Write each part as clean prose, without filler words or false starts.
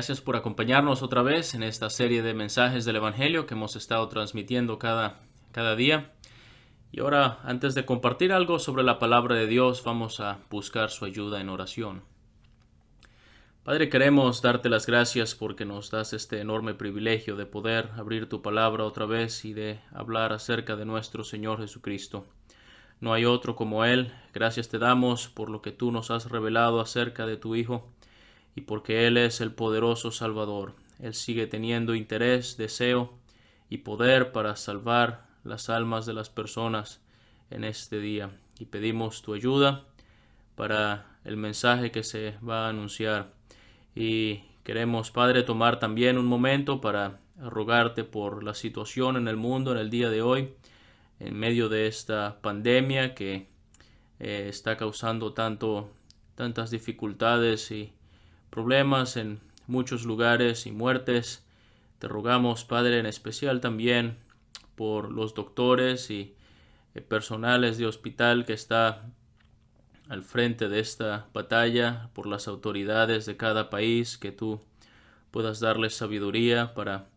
Gracias por acompañarnos otra vez en esta serie de mensajes del Evangelio que hemos estado transmitiendo cada día. Y ahora, antes de compartir algo sobre la palabra de Dios, vamos a buscar su ayuda en oración. Padre, queremos darte las gracias porque nos das este enorme privilegio de poder abrir tu palabra otra vez y de hablar acerca de nuestro Señor Jesucristo. No hay otro como Él. Gracias te damos por lo que tú nos has revelado acerca de tu Hijo y porque Él es el poderoso Salvador. Él sigue teniendo interés, deseo y poder para salvar las almas de las personas en este día. Y pedimos tu ayuda para el mensaje que se va a anunciar. Y queremos, Padre, tomar también un momento para rogarte por la situación en el mundo en el día de hoy, en medio de esta pandemia que está causando tantas dificultades y problemas en muchos lugares y muertes. Te rogamos, Padre, en especial también por los doctores y personales de hospital que está al frente de esta batalla, por las autoridades de cada país, que tú puedas darles sabiduría para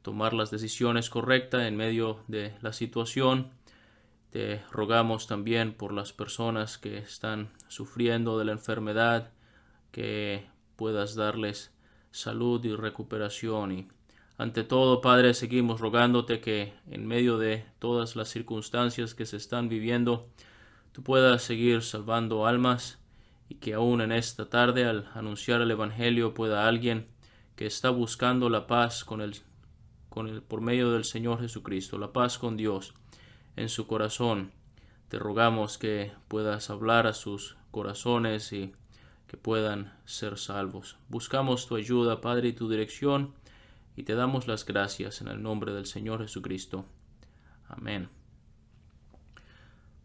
tomar las decisiones correctas en medio de la situación. Te rogamos también por las personas que están sufriendo de la enfermedad, que puedas darles salud y recuperación. Y ante todo, Padre, seguimos rogándote que en medio de todas las circunstancias que se están viviendo, tú puedas seguir salvando almas y que aún en esta tarde, al anunciar el Evangelio, pueda alguien que está buscando la paz por medio del Señor Jesucristo, la paz con Dios en su corazón. Te rogamos que puedas hablar a sus corazones y que puedan ser salvos. Buscamos tu ayuda, Padre, y tu dirección, y te damos las gracias en el nombre del Señor Jesucristo. Amén.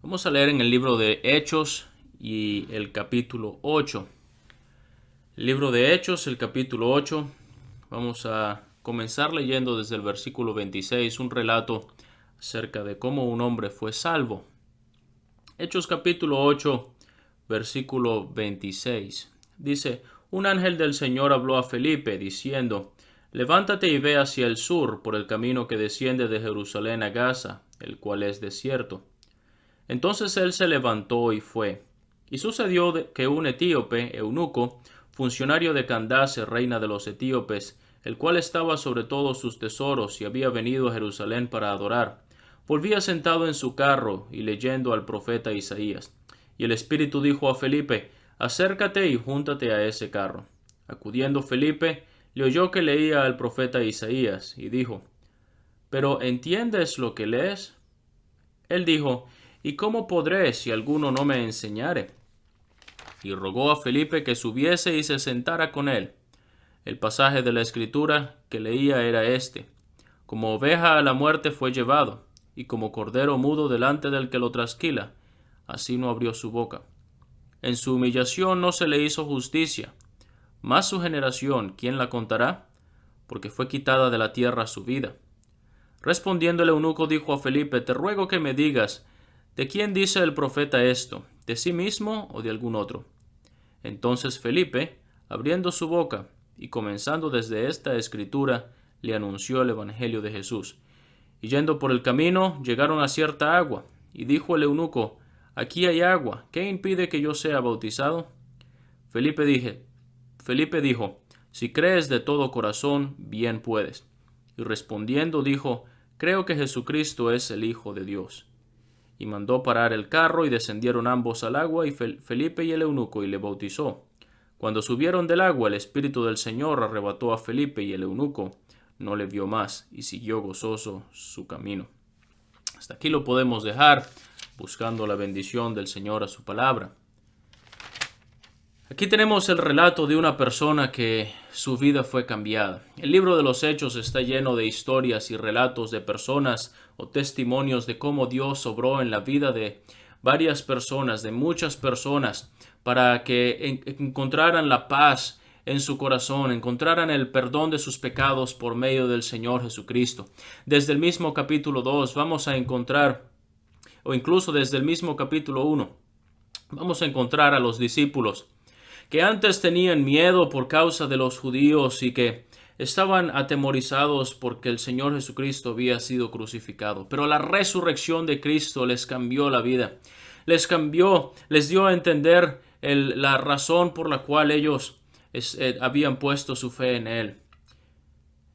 Vamos a leer en el libro de Hechos y el capítulo 8. El libro de Hechos, el capítulo 8. Vamos a comenzar leyendo desde el versículo 26, un relato acerca de cómo un hombre fue salvo. Hechos capítulo 8, versículo 26. Dice: un ángel del Señor habló a Felipe, diciendo: levántate y ve hacia el sur, por el camino que desciende de Jerusalén a Gaza, el cual es desierto. Entonces él se levantó y fue. Y sucedió que un etíope, eunuco, funcionario de Candace, reina de los etíopes, el cual estaba sobre todos sus tesoros y había venido a Jerusalén para adorar, volvía sentado en su carro y leyendo al profeta Isaías. Y el Espíritu dijo a Felipe: acércate y júntate a ese carro. Acudiendo Felipe, le oyó que leía al profeta Isaías, y dijo: ¿pero entiendes lo que lees? Él dijo: ¿y cómo podré si alguno no me enseñare? Y rogó a Felipe que subiese y se sentara con él. El pasaje de la Escritura que leía era este: como oveja a la muerte fue llevado, y como cordero mudo delante del que lo trasquila, así no abrió su boca. En su humillación no se le hizo justicia. Mas su generación, ¿quién la contará? Porque fue quitada de la tierra su vida. Respondiendo el eunuco dijo a Felipe: te ruego que me digas, ¿de quién dice el profeta esto? ¿De sí mismo o de algún otro? Entonces Felipe, abriendo su boca y comenzando desde esta escritura, le anunció el evangelio de Jesús. Y yendo por el camino, llegaron a cierta agua, y dijo el eunuco: aquí hay agua, ¿qué impide que yo sea bautizado? Felipe dijo: si crees de todo corazón, bien puedes. Y respondiendo dijo: creo que Jesucristo es el Hijo de Dios. Y mandó parar el carro, y descendieron ambos al agua, y Felipe y el eunuco, y le bautizó. Cuando subieron del agua, el Espíritu del Señor arrebató a Felipe, y el eunuco no le vio más, y siguió gozoso su camino. Hasta aquí lo podemos dejar, buscando la bendición del Señor a su palabra. Aquí tenemos el relato de una persona que su vida fue cambiada. El libro de los Hechos está lleno de historias y relatos de personas o testimonios de cómo Dios obró en la vida de varias personas, de muchas personas, para que encontraran la paz en su corazón, encontraran el perdón de sus pecados por medio del Señor Jesucristo. Desde el mismo capítulo 2 vamos a encontrar, o incluso desde el mismo capítulo 1, vamos a encontrar a los discípulos que antes tenían miedo por causa de los judíos y que estaban atemorizados porque el Señor Jesucristo había sido crucificado. Pero la resurrección de Cristo les cambió la vida. Les cambió, les dio a entender la razón por la cual ellos habían puesto su fe en Él.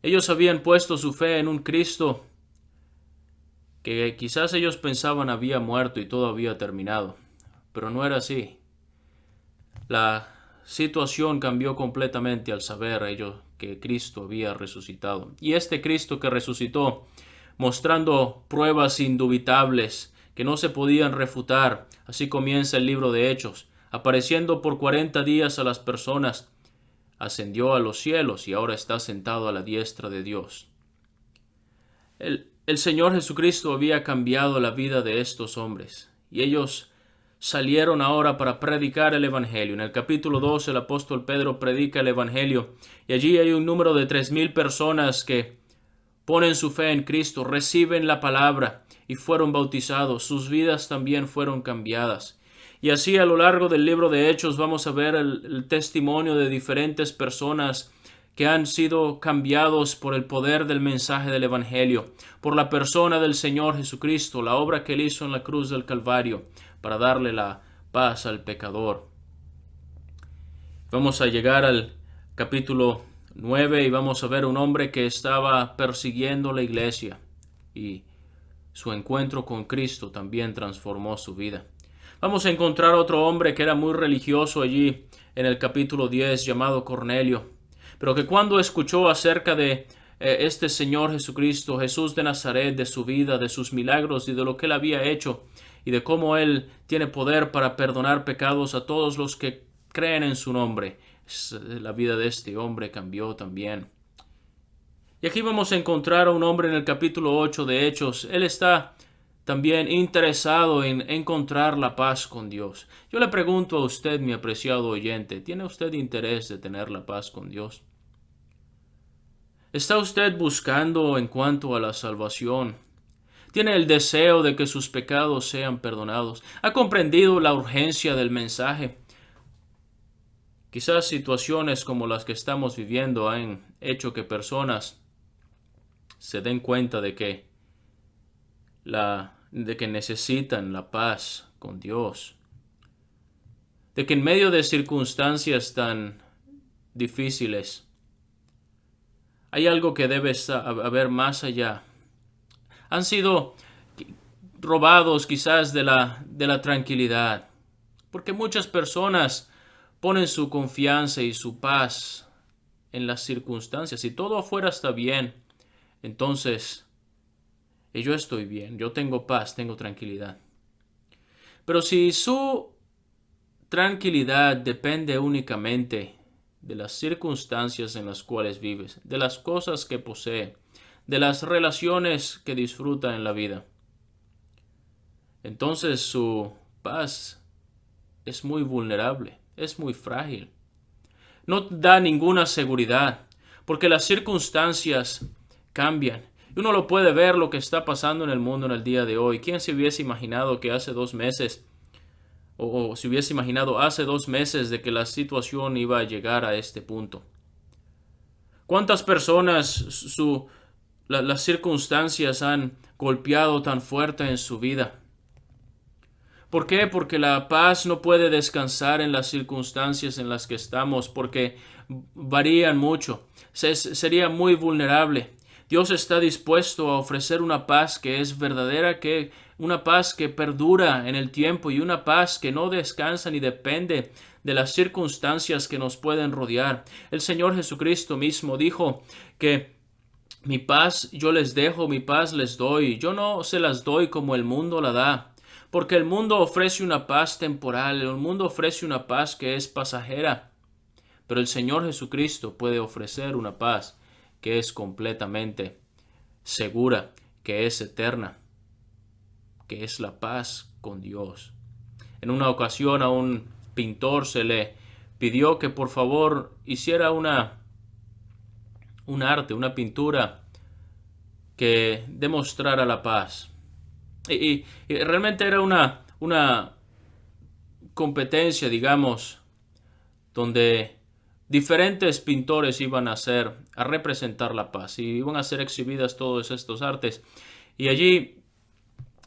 Ellos habían puesto su fe en un Cristo que quizás ellos pensaban había muerto y todo había terminado. Pero no era así. La situación cambió completamente al saber ellos que Cristo había resucitado. Y este Cristo que resucitó, mostrando pruebas indubitables que no se podían refutar, así comienza el libro de Hechos, apareciendo por 40 días a las personas, ascendió a los cielos y ahora está sentado a la diestra de Dios. El Señor Jesucristo había cambiado la vida de estos hombres y ellos salieron ahora para predicar el Evangelio. En el capítulo 2 el apóstol Pedro predica el Evangelio y allí hay un número de 3,000 personas que ponen su fe en Cristo, reciben la palabra y fueron bautizados. Sus vidas también fueron cambiadas. Y así a lo largo del libro de Hechos vamos a ver el testimonio de diferentes personas que han sido cambiados por el poder del mensaje del Evangelio, por la persona del Señor Jesucristo, la obra que Él hizo en la cruz del Calvario para darle la paz al pecador. Vamos a llegar al capítulo 9 y vamos a ver un hombre que estaba persiguiendo la iglesia y su encuentro con Cristo también transformó su vida. Vamos a encontrar otro hombre que era muy religioso allí en el capítulo 10 llamado Cornelio, pero que cuando escuchó acerca de este Señor Jesucristo, Jesús de Nazaret, de su vida, de sus milagros y de lo que Él había hecho y de cómo Él tiene poder para perdonar pecados a todos los que creen en su nombre, la vida de este hombre cambió también. Y aquí vamos a encontrar a un hombre en el capítulo 8 de Hechos. Él está también interesado en encontrar la paz con Dios. Yo le pregunto a usted, mi apreciado oyente, ¿tiene usted interés de tener la paz con Dios? ¿Está usted buscando en cuanto a la salvación? ¿Tiene el deseo de que sus pecados sean perdonados? ¿Ha comprendido la urgencia del mensaje? Quizás situaciones como las que estamos viviendo han hecho que personas se den cuenta de que necesitan la paz con Dios, de que en medio de circunstancias tan difíciles hay algo que debe haber más allá. Han sido robados quizás de la tranquilidad, porque muchas personas ponen su confianza y su paz en las circunstancias. Si todo afuera está bien, entonces yo estoy bien, yo tengo paz, tengo tranquilidad. Pero si su tranquilidad depende únicamente de las circunstancias en las cuales vives, de las cosas que posee, de las relaciones que disfruta en la vida, entonces su paz es muy vulnerable, es muy frágil. No da ninguna seguridad, porque las circunstancias cambian. Uno lo puede ver lo que está pasando en el mundo en el día de hoy. ¿Quién se hubiese imaginado que hace 2 meses, o se hubiese imaginado hace 2 meses de que la situación iba a llegar a este punto? ¿Cuántas personas las circunstancias han golpeado tan fuerte en su vida? ¿Por qué? Porque la paz no puede descansar en las circunstancias en las que estamos, porque varían mucho. Sería muy vulnerable. Dios está dispuesto a ofrecer una paz que es verdadera, una paz que perdura en el tiempo y una paz que no descansa ni depende de las circunstancias que nos pueden rodear. El Señor Jesucristo mismo dijo que mi paz yo les dejo, mi paz les doy. Yo no se las doy como el mundo la da. Porque el mundo ofrece una paz temporal, el mundo ofrece una paz que es pasajera. Pero el Señor Jesucristo puede ofrecer una paz que es completamente segura, que es eterna, que es la paz con Dios. En una ocasión a un pintor se le pidió que por favor hiciera un arte, una pintura que demostrara la paz. Y realmente era una competencia, digamos, donde diferentes pintores iban a representar la paz, y iban a ser exhibidas todos estos artes. Y allí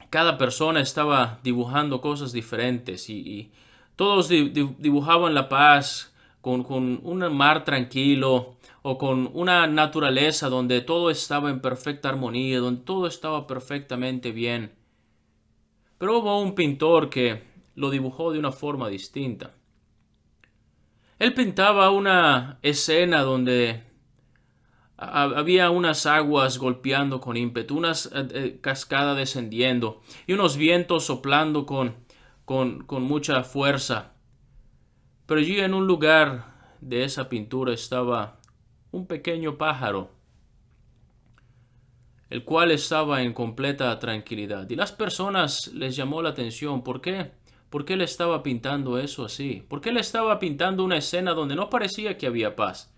cada persona estaba dibujando cosas diferentes, y todos dibujaban la paz con un mar tranquilo, o con una naturaleza donde todo estaba en perfecta armonía, donde todo estaba perfectamente bien. Pero hubo un pintor que lo dibujó de una forma distinta. Él pintaba una escena donde había unas aguas golpeando con ímpetu, unas cascadas descendiendo y unos vientos soplando con mucha fuerza. Pero allí en un lugar de esa pintura estaba un pequeño pájaro, el cual estaba en completa tranquilidad. Y las personas les llamó la atención. ¿Por qué? ¿Por qué él estaba pintando eso así? ¿Por qué él estaba pintando una escena donde no parecía que había paz?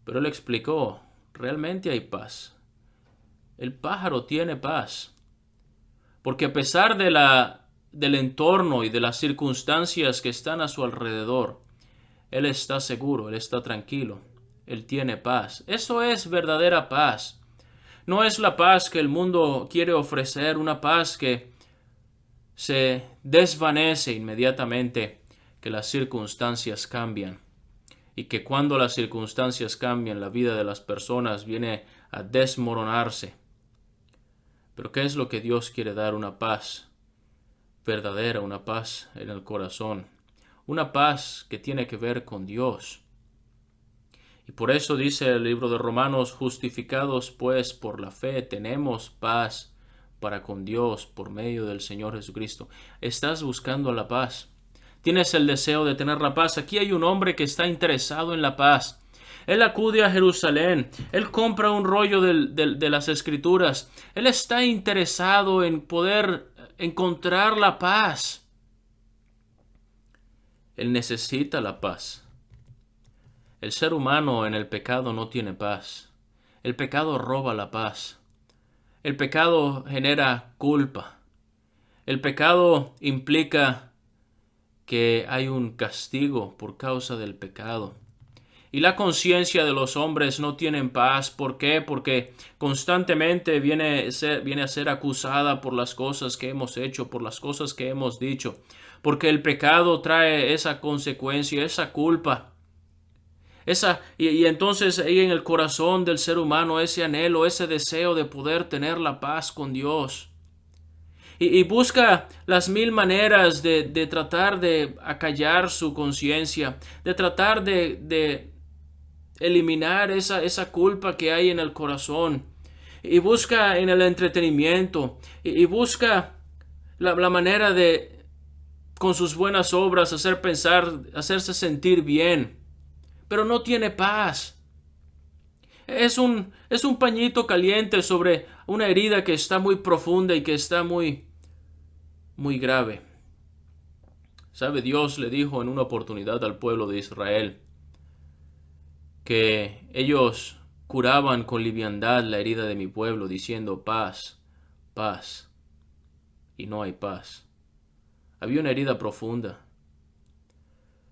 Pero él explicó, realmente hay paz. El pájaro tiene paz. Porque a pesar del entorno y de las circunstancias que están a su alrededor, él está seguro, él está tranquilo, él tiene paz. Eso es verdadera paz. No es la paz que el mundo quiere ofrecer, una paz que se desvanece inmediatamente que las circunstancias cambian, y que cuando las circunstancias cambian, la vida de las personas viene a desmoronarse. Pero ¿qué es lo que Dios quiere dar? Una paz verdadera, una paz en el corazón, una paz que tiene que ver con Dios. Y por eso dice el libro de Romanos, justificados pues por la fe tenemos paz para con Dios por medio del Señor Jesucristo. ¿Estás buscando la paz? ¿Tienes el deseo de tener la paz? Aquí hay un hombre que está interesado en la paz. Él acude a Jerusalén, él compra un rollo de las Escrituras, él está interesado en poder encontrar la paz. Él necesita la paz. El ser humano en el pecado no tiene paz. El pecado roba la paz. El pecado genera culpa. El pecado implica que hay un castigo por causa del pecado. Y la conciencia de los hombres no tienen paz. ¿Por qué? Porque constantemente viene a ser acusada por las cosas que hemos hecho, por las cosas que hemos dicho. Porque el pecado trae esa consecuencia, esa culpa. Y entonces ahí en el corazón del ser humano ese anhelo, ese deseo de poder tener la paz con Dios. Y busca las mil maneras de tratar de acallar su conciencia, de tratar de eliminar esa culpa que hay en el corazón. Y busca en el entretenimiento. Y busca la manera de, con sus buenas obras, hacerse sentir bien. Pero no tiene paz. Es un pañito caliente sobre una herida que está muy profunda y que está muy, muy grave. ¿Sabe? Dios le dijo en una oportunidad al pueblo de Israel que ellos curaban con liviandad la herida de mi pueblo, diciendo paz, paz, y no hay paz. Había una herida profunda.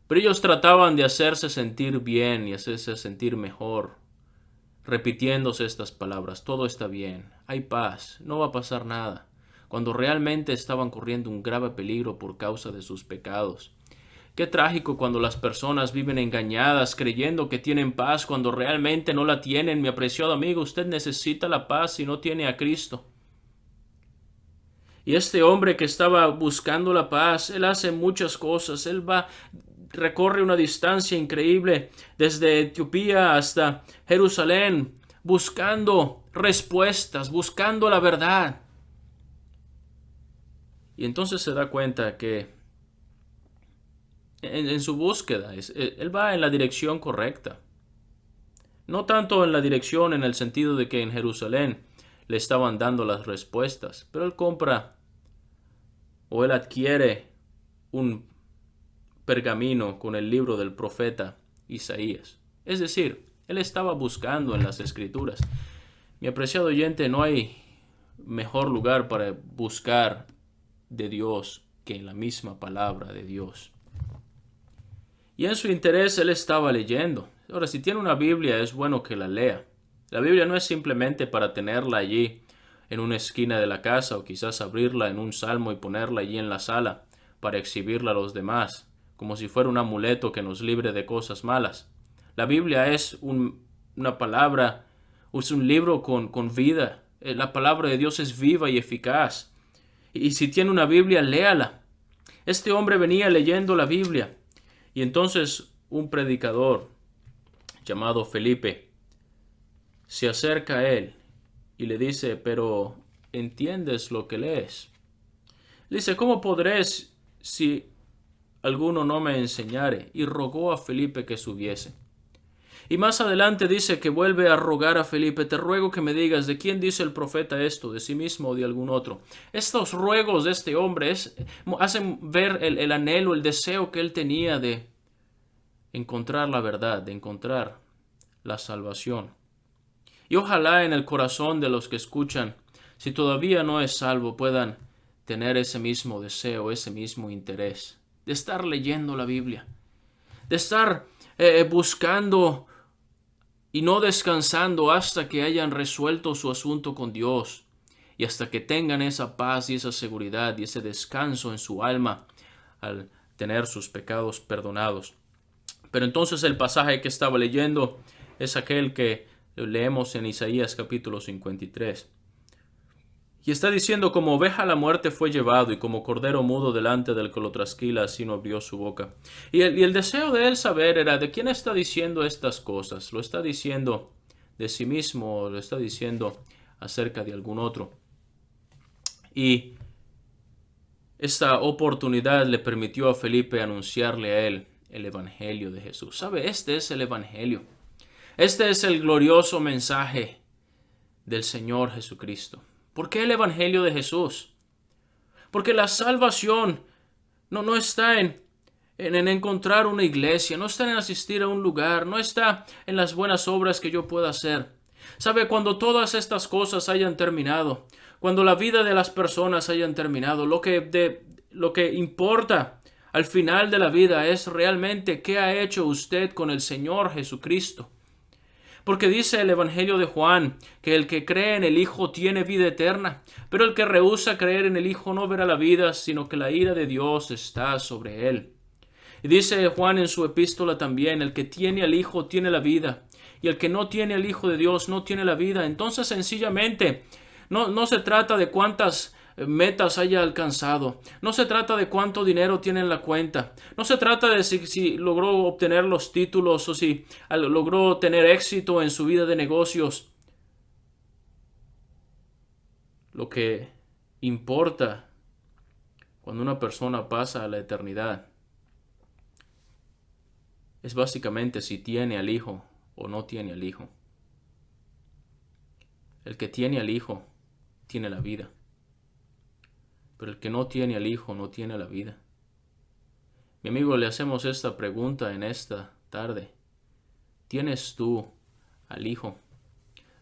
Pero ellos trataban de hacerse sentir bien y hacerse sentir mejor, repitiéndose estas palabras: todo está bien, hay paz, no va a pasar nada, cuando realmente estaban corriendo un grave peligro por causa de sus pecados. Qué trágico cuando las personas viven engañadas, creyendo que tienen paz cuando realmente no la tienen. Mi apreciado amigo, usted necesita la paz si no tiene a Cristo. Y este hombre que estaba buscando la paz, él hace muchas cosas. Él recorre una distancia increíble desde Etiopía hasta Jerusalén, buscando respuestas, buscando la verdad. Y entonces se da cuenta que en su búsqueda él va en la dirección correcta. No tanto en la dirección en el sentido de que en Jerusalén le estaban dando las respuestas, pero él compra o él adquiere un pergamino con el libro del profeta Isaías. Es decir, él estaba buscando en las Escrituras. Mi apreciado oyente, no hay mejor lugar para buscar de Dios que en la misma palabra de Dios. Y en su interés él estaba leyendo. Ahora, si tiene una Biblia, es bueno que la lea. La Biblia no es simplemente para tenerla allí en una esquina de la casa o quizás abrirla en un salmo y ponerla allí en la sala para exhibirla a los demás, como si fuera un amuleto que nos libre de cosas malas. La Biblia es una palabra, es un libro con vida. La palabra de Dios es viva y eficaz. Y si tiene una Biblia, léala. Este hombre venía leyendo la Biblia y entonces un predicador llamado Felipe se acerca a él y le dice, pero ¿entiendes lo que lees? Le dice, ¿cómo podré si alguno no me enseñare? Y rogó a Felipe que subiese. Y más adelante dice que vuelve a rogar a Felipe, te ruego que me digas, ¿de quién dice el profeta esto? ¿De sí mismo o de algún otro? Estos ruegos de este hombre hacen ver el anhelo, el deseo que él tenía de encontrar la verdad, de encontrar la salvación. Y ojalá en el corazón de los que escuchan, si todavía no es salvo, puedan tener ese mismo deseo, ese mismo interés, de estar leyendo la Biblia, de estar buscando y no descansando hasta que hayan resuelto su asunto con Dios y hasta que tengan esa paz y esa seguridad y ese descanso en su alma al tener sus pecados perdonados. Pero entonces el pasaje que estaba leyendo es aquel que leemos en Isaías capítulo 53. Y está diciendo, como oveja a la muerte fue llevado, y como cordero mudo delante del que lo trasquila, así no abrió su boca. Y el deseo de él saber era, ¿de quién está diciendo estas cosas? ¿Lo está diciendo de sí mismo o lo está diciendo acerca de algún otro? Y esta oportunidad le permitió a Felipe anunciarle a él el Evangelio de Jesús. ¿Sabe? Este es el Evangelio. Este es el glorioso mensaje del Señor Jesucristo. ¿Por qué el Evangelio de Jesús? Porque la salvación no está en encontrar una iglesia, no está en asistir a un lugar, no está en las buenas obras que yo pueda hacer. ¿Sabe? Cuando todas estas cosas hayan terminado, cuando la vida de las personas hayan terminado, lo que importa al final de la vida es realmente qué ha hecho usted con el Señor Jesucristo. Porque dice el Evangelio de Juan que el que cree en el Hijo tiene vida eterna, pero el que rehúsa creer en el Hijo no verá la vida, sino que la ira de Dios está sobre él. Y dice Juan en su epístola también, el que tiene al Hijo tiene la vida, y el que no tiene al Hijo de Dios no tiene la vida. Entonces sencillamente no se trata de cuántas metas haya alcanzado, no se trata de cuánto dinero tiene en la cuenta, no se trata de si logró obtener los títulos o si logró tener éxito en su vida de negocios. Lo que importa cuando una persona pasa a la eternidad es básicamente si tiene al Hijo o no tiene al Hijo. El que tiene al Hijo tiene la vida. Pero el que no tiene al Hijo no tiene la vida. Mi amigo, le hacemos esta pregunta en esta tarde. ¿Tienes tú al Hijo?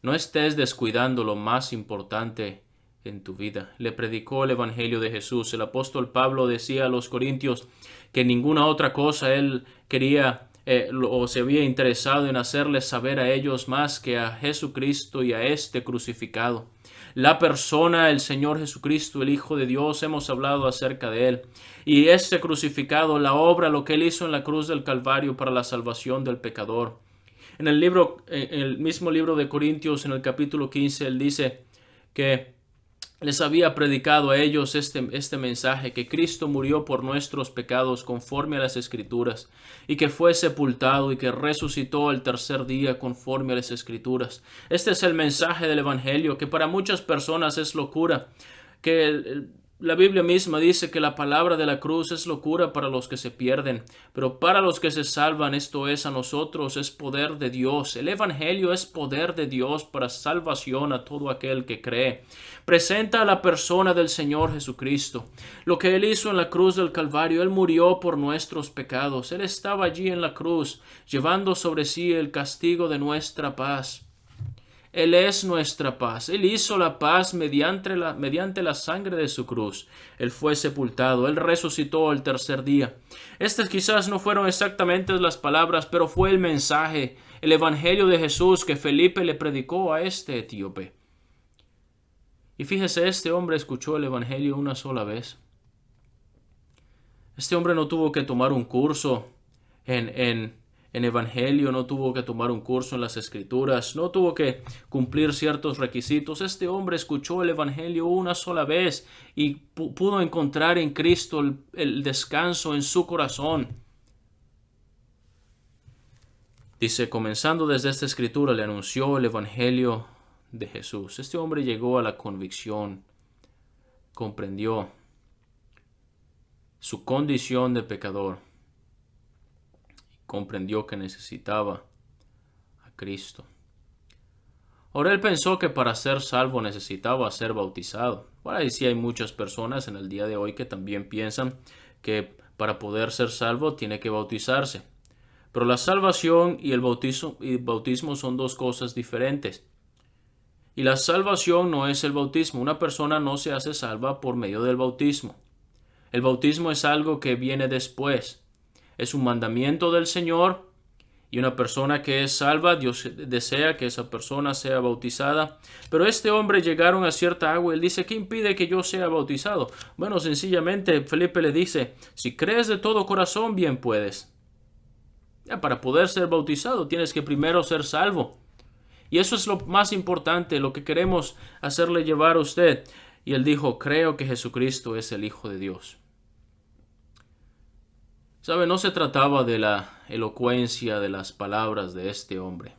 No estés descuidando lo más importante en tu vida. Le predicó el Evangelio de Jesús. El apóstol Pablo decía a los corintios que ninguna otra cosa él quería o se había interesado en hacerles saber a ellos más que a Jesucristo y a este crucificado. La persona, el Señor Jesucristo, el Hijo de Dios, hemos hablado acerca de Él. Y este crucificado, la obra, lo que Él hizo en la cruz del Calvario para la salvación del pecador. En el mismo libro de Corintios, en el capítulo 15, Él dice que les había predicado a ellos este mensaje, que Cristo murió por nuestros pecados conforme a las Escrituras, y que fue sepultado y que resucitó el tercer día conforme a las Escrituras. Este es el mensaje del Evangelio, que para muchas personas es locura, que la Biblia misma dice que la palabra de la cruz es locura para los que se pierden, pero para los que se salvan, esto es a nosotros, es poder de Dios. El Evangelio es poder de Dios para salvación a todo aquel que cree. Presenta a la persona del Señor Jesucristo. Lo que Él hizo en la cruz del Calvario, Él murió por nuestros pecados. Él estaba allí en la cruz, llevando sobre sí el castigo de nuestra paz. Él es nuestra paz. Él hizo la paz mediante la sangre de su cruz. Él fue sepultado. Él resucitó el tercer día. Estas quizás no fueron exactamente las palabras, pero fue el mensaje, el evangelio de Jesús que Felipe le predicó a este etíope. Y fíjese, este hombre escuchó el evangelio una sola vez. Este hombre no tuvo que tomar un curso en evangelio, no tuvo que tomar un curso en las escrituras, no tuvo que cumplir ciertos requisitos. Este hombre escuchó el evangelio una sola vez y pudo encontrar en Cristo el descanso en su corazón. Dice, comenzando desde esta escritura, le anunció el evangelio de Jesús. Este hombre llegó a la convicción, comprendió su condición de pecador, comprendió que necesitaba a Cristo. Ahora él pensó que para ser salvo necesitaba ser bautizado. Ahora sí hay muchas personas en el día de hoy que también piensan que para poder ser salvo tiene que bautizarse. Pero la salvación y el bautismo son dos cosas diferentes. Y la salvación no es el bautismo. Una persona no se hace salva por medio del bautismo. El bautismo es algo que viene después. Es un mandamiento del Señor y una persona que es salva, Dios desea que esa persona sea bautizada. Pero este hombre llegaron a cierta agua y él dice, ¿qué impide que yo sea bautizado? Bueno, sencillamente Felipe le dice, si crees de todo corazón, bien puedes. Ya, para poder ser bautizado tienes que primero ser salvo. Y eso es lo más importante, lo que queremos hacerle llevar a usted. Y él dijo, creo que Jesucristo es el Hijo de Dios. ¿Sabe? No se trataba de la elocuencia de las palabras de este hombre.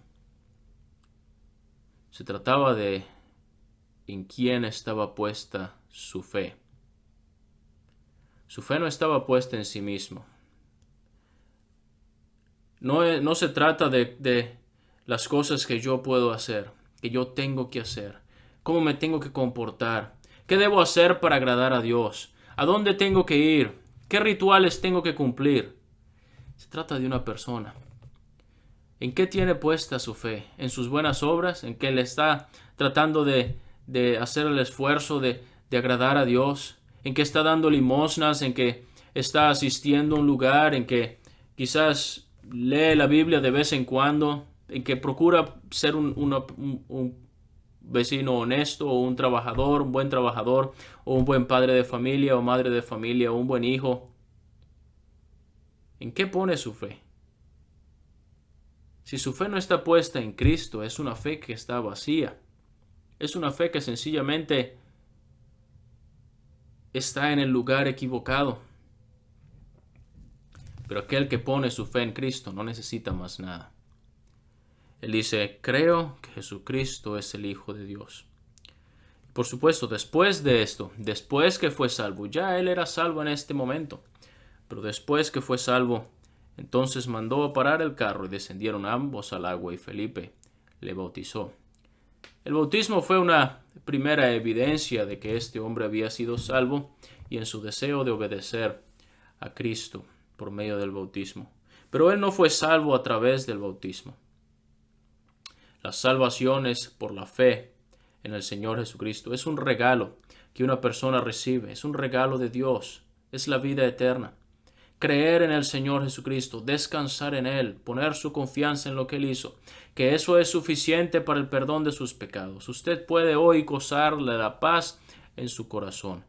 Se trataba de en quién estaba puesta su fe. Su fe no estaba puesta en sí mismo. No se trata de las cosas que yo puedo hacer, que yo tengo que hacer, cómo me tengo que comportar, qué debo hacer para agradar a Dios, a dónde tengo que ir, qué rituales tengo que cumplir. Se trata de una persona. ¿En qué tiene puesta su fe? ¿En sus buenas obras? ¿En que le está tratando de hacer el esfuerzo de agradar a Dios? ¿En que está dando limosnas? ¿En que está asistiendo a un lugar? ¿En que quizás lee la Biblia de vez en cuando? ¿En que procura ser un vecino honesto o un trabajador, un buen trabajador o un buen padre de familia o madre de familia o un buen hijo? ¿En qué pone su fe? Si su fe no está puesta en Cristo, es una fe que está vacía. Es una fe que sencillamente está en el lugar equivocado. Pero aquel que pone su fe en Cristo no necesita más nada. Él dice, creo que Jesucristo es el Hijo de Dios. Por supuesto, después de esto, después que fue salvo, ya él era salvo en este momento, pero después que fue salvo, entonces mandó a parar el carro y descendieron ambos al agua y Felipe le bautizó. El bautismo fue una primera evidencia de que este hombre había sido salvo y en su deseo de obedecer a Cristo por medio del bautismo. Pero él no fue salvo a través del bautismo. La salvación es por la fe en el Señor Jesucristo. Es un regalo que una persona recibe. Es un regalo de Dios. Es la vida eterna. Creer en el Señor Jesucristo, descansar en Él, poner su confianza en lo que Él hizo, que eso es suficiente para el perdón de sus pecados. Usted puede hoy gozarle la paz en su corazón.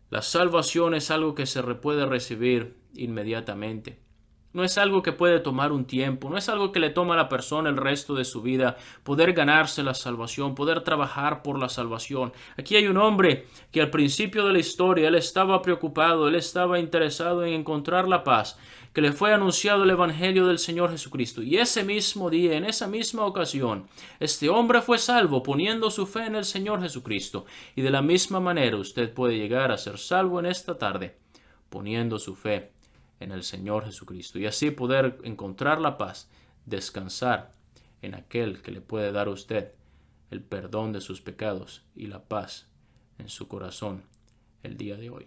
La salvación es algo que se puede recibir inmediatamente. No es algo que puede tomar un tiempo, no es algo que le toma a la persona el resto de su vida, poder ganarse la salvación, poder trabajar por la salvación. Aquí hay un hombre que al principio de la historia, él estaba preocupado, él estaba interesado en encontrar la paz, que le fue anunciado el Evangelio del Señor Jesucristo. Y ese mismo día, en esa misma ocasión, este hombre fue salvo poniendo su fe en el Señor Jesucristo. Y de la misma manera usted puede llegar a ser salvo en esta tarde, poniendo su fe en el Señor Jesucristo y así poder encontrar la paz, descansar en aquel que le puede dar a usted el perdón de sus pecados y la paz en su corazón el día de hoy.